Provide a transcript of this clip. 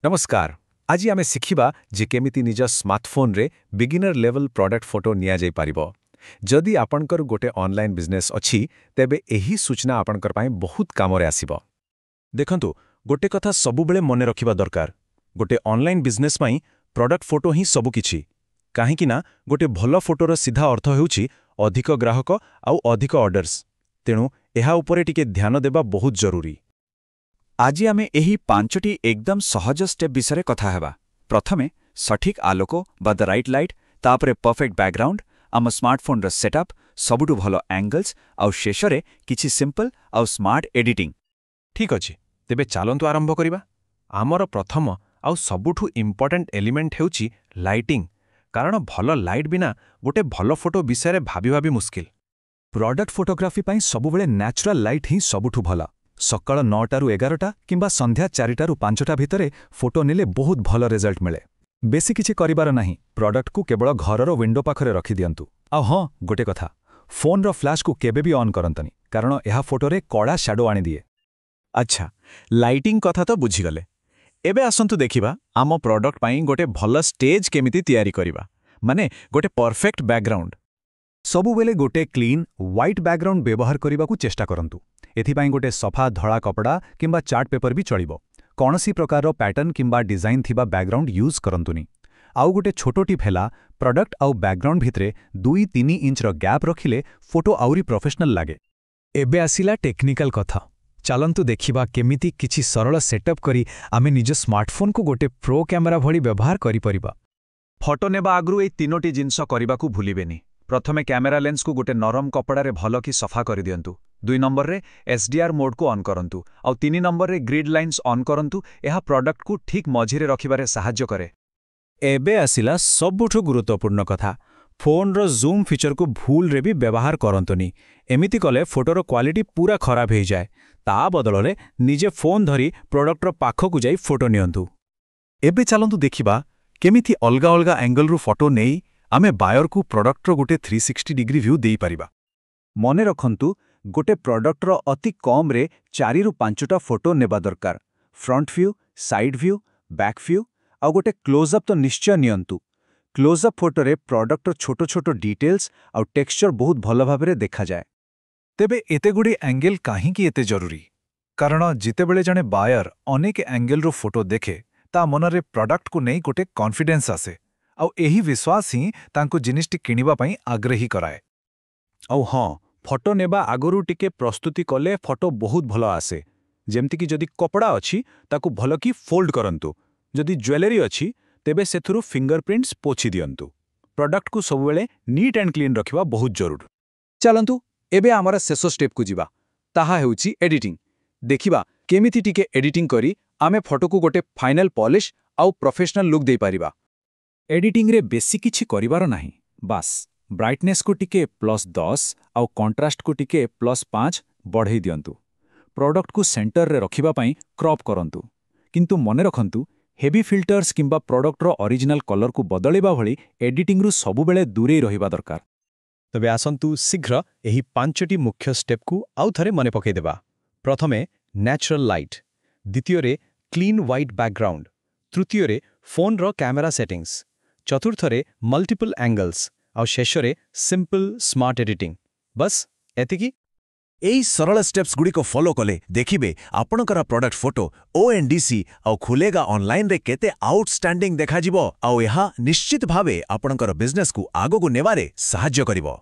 नमस्कार। आज आमे शिखिबा जे केमिति निज स्मार्टफोन रे बिगिनर लेवल प्रोडक्ट फोटो निया जाई पारिबो। जदि आपनकर गोटे ऑनलाइन बिजनेस अछि तेबे एही सूचना आपनकर पाए बहुत कामरे आसीबो। देखंतु गोटे कथा सबु बेले मने रखिबा दरकार। गोटे ऑनलाइन बिजनेस पाई प्रोडक्ट फोटो ही सबु किछि। काहेकि ना गोटे भलो फोटोर सीधा अर्थ हेउछि अधिक ग्राहक आउ अधिक ऑर्डर्स। तेणु एहा उपरे टिके ध्यान देबा बहुत जरूरी। आज आमे एही पांचटी एकदम सहज स्टेप विषय कथा हेबा। प्रथमे सठिक आलोक बा द राइट लाइट, तापरे परफेक्ट बैकग्राउंड, आम स्मार्टफोन र सेटअप, सबुठु भलो एंगल्स आउ शेषरे किछि सिंपल आउ स्मार्ट एडिटिंग। ठीक अछि, तेबे चालंतु आरंभ करिबा। आमर प्रथम आउ सबुठु इम्पोर्टेंट एलिमेंट हेउछि लाइटिंग। कारण भलो लाइट बिना गोटे भलो फोटो विषय भाबी भाबी मुश्किल। प्रोडक्ट फोटोग्राफी पाई सबुबेले नेचुरल लाइट ही सबुठु भला। सकाळ 9टारू 11टा किंबा संध्या 4टारू 5टा भितरे फोटो नेले बहुत भलो रिजल्ट मिले। बेसी किछि करिबार नाही, प्रोडक्ट को केवल घरर विंडो पाखरे रखि दियंतु। आ हां, गोटे कथा, फोन रो फ्लैश को केबे भी ऑन करंतनी, कारण एहा फोटो रे कड़ा शैडो आनी दिए। अच्छा, लाइटिंग कथा तो बुझी गले। एबे आसंतु देखिबा आम प्रोडक्ट पाई गोटे भलो स्टेज केमिति तयारी करिबा, माने गोटे परफेक्ट बैकग्राउंड। सबुबेले गोटे क्लीन व्हाइट बैकग्राउंड व्यवहार करने को चेष्टा करंतु। एथिपाई गोटे सफा धड़ा कपड़ा किंबा चार्ट पेपर भी चलिबो। कौनसी प्रकार पैटर्न किंबा डिजाइन थिबा बैकग्राउंड यूज करंतुनी। आउ गोटे छोटो टिप हैला, प्रोडक्ट आउ बैकग्राउंड भितरे 2-3 इंच रो गैप रखिले फोटो आउरी प्रोफेशनल लागे। एबे आसिला टेक्निकल कथा। चलंतु देखिबा केमिति किछि सरल सेटअप करी आमे निज स्मार्टफोन को गोटे प्रो कैमेरा भली व्यवहार करि परिबा। फोटो नेबा आगरु ए तीनोटी जिंस करिबा को भूलिबेनी। प्रथमे कैमेरा लेंस को गोटे नरम कपड़ा रे भलो कि सफा कर दियंतु। 2 नंबर रे एसडीआर मोड को ऑन करंतु। आउ 3 नंबर रे ग्रिड लाइन्स ऑन करंतु। एहा प्रोडक्ट को ठीक मझिरे रखिबारे सहाय्य करे। एबे आसिला सबुठु गुरुत्वपूर्ण कथा, फोन रो जूम फीचर को भूल रे भी व्यवहार करंतुनी। एमिति कले फोटोर क्वालिटी पूरा खराब हो जाए। ता बदलले निजे फोन धरी प्रोडक्ट रो पाखो को जाई फोटो नियंतु। एबे चलंतु देखिबा केमिति अलगा अलगा एंगल रु फोटो नेई आमे बायर को प्रोडक्ट रो गोटे 360 डिग्री व्यू देई परिबा। मने रखंतु गोटे प्रोडक्ट रो अति कम रे 4 रु 5टा फोटो नेबा दरकार। Front view, side view, back view आ गोटे क्लोज अप तो निश्चय नियंतु। क्लोज अप फोटो रे प्रोडक्ट रो छोटो छोटो डिटेल्स आ टेक्सचर बहुत भलो भाबरे देखा जाए। तेबे एते गुडी एंगल काहे की एते जरूरी? कारण जिते बेले जने बायर अनेक एंगल रो फोटो देखे ता मनरे प्रोडक्ट को नहीं गोटे कॉन्फिडेंस आसे। आउ एही विश्वास ही तांको जिनिसटी किनिबा पई आग्रही कराए। आउ हां, फोटो नेबा आगरु टिके प्रस्तुति कले फोटो बहुत भलो आसे। जेमति कि जदि कपड़ा अछि ताकु भलो कि फोल्ड करंतु। जदि ज्वेलरी अछि तेबे सेथुरु फिंगरप्रिंट्स पोछि दियंतु। प्रोडक्ट को सबवेले नीट एंड क्लीन रखिबा बहुत जरूर। चलंतु एबे आमरा शेषो स्टेप को जिबा। ताहा हेउछि एडिटिंग। देखिबा केमिति टिके एडिटिंग करी आमे फोटो को गोटे फाइनल पॉलिश आउ प्रोफेशनल लुक देई परिबा। एडिटिंग रे बेसी किछि करिवार नाही। बास ब्राइटनेस को टिके +10 आउ कंट्रास्ट को टिके +5 बढ़ई दियंतु। प्रोडक्ट को सेंटर रे रखिबा पई क्रॉप करंतु। किंतु मने रखंतु हेवी फिल्टर्स किंबा प्रोडक्ट रो ओरिजिनल कलर को बदलेबा भली एडिटिंग रु सबु बेले दूरे रहिबा दरकार। तबे आसंतु शीघ्र एही 5टी मुख्य स्टेप को आउ थरे मने पकई देबा। प्रथमे नेचुरल लाइट, द्वितीय रे क्लीन व्हाइट बैकग्राउंड, तृतीय रे फोन रो कैमेरा सेटिंग्स, चतुर्थ रे मल्टीपल एंगल्स आउ शेष रे सिंपल स्मार्ट एडिटिंग। बस एतिकी। एई सरल स्टेप्स गुडी को फॉलो कले देखिबे आपनकर प्रोडक्ट फोटो ओएनडीसी आउ खुलेगा ऑनलाइन रे केते आउटस्टैंडिंग देखा जिवो आउ एहा निश्चित भावे आपनकर बिजनेस को आगो को नेवारे सहाय्य करिवो।